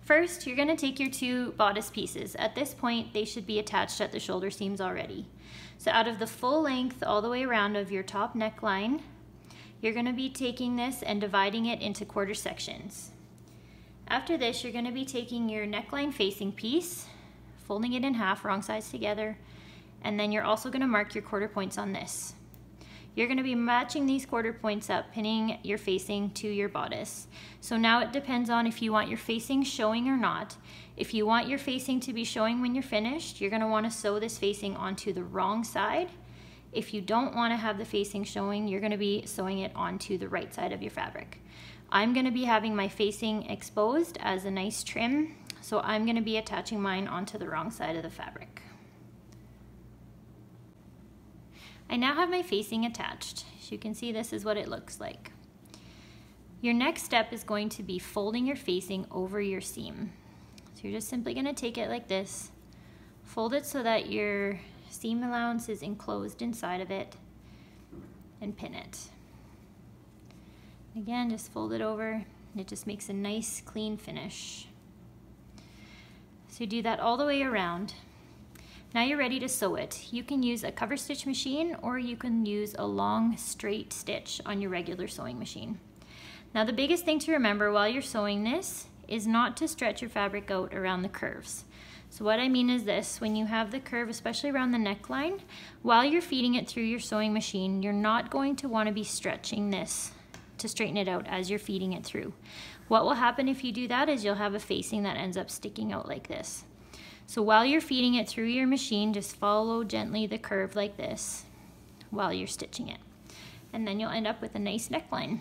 First, you're gonna take your two bodice pieces. At this point, they should be attached at the shoulder seams already. So out of the full length all the way around of your top neckline, you're gonna be taking this and dividing it into quarter sections. After this, you're gonna be taking your neckline facing piece, folding it in half, wrong sides together, and then you're also gonna mark your quarter points on this. You're gonna be matching these quarter points up, pinning your facing to your bodice. So now it depends on if you want your facing showing or not. If you want your facing to be showing when you're finished, you're gonna wanna sew this facing onto the wrong side. If you don't wanna have the facing showing, you're gonna be sewing it onto the right side of your fabric. I'm gonna be having my facing exposed as a nice trim, so I'm gonna be attaching mine onto the wrong side of the fabric. I now have my facing attached. As you can see, this is what it looks like. Your next step is going to be folding your facing over your seam. So you're just simply going to take it like this, fold it so that your seam allowance is enclosed inside of it, and pin it. Again, just fold it over, and it just makes a nice clean finish. So do that all the way around. Now you're ready to sew it. You can use a cover stitch machine, or you can use a long straight stitch on your regular sewing machine. Now the biggest thing to remember while you're sewing this is not to stretch your fabric out around the curves. So what I mean is this: when you have the curve, especially around the neckline, while you're feeding it through your sewing machine, you're not going to want to be stretching this to straighten it out as you're feeding it through. What will happen if you do that is you'll have a facing that ends up sticking out like this. So while you're feeding it through your machine, just follow gently the curve like this while you're stitching it. And then you'll end up with a nice neckline.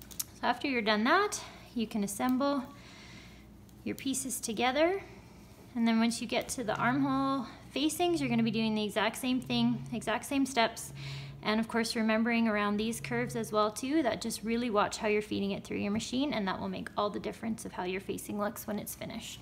So after you're done that, you can assemble your pieces together. And then once you get to the armhole facings, you're gonna be doing the exact same thing, exact same steps. And of course, remembering around these curves as well too, that just really watch how you're feeding it through your machine, and that will make all the difference of how your facing looks when it's finished.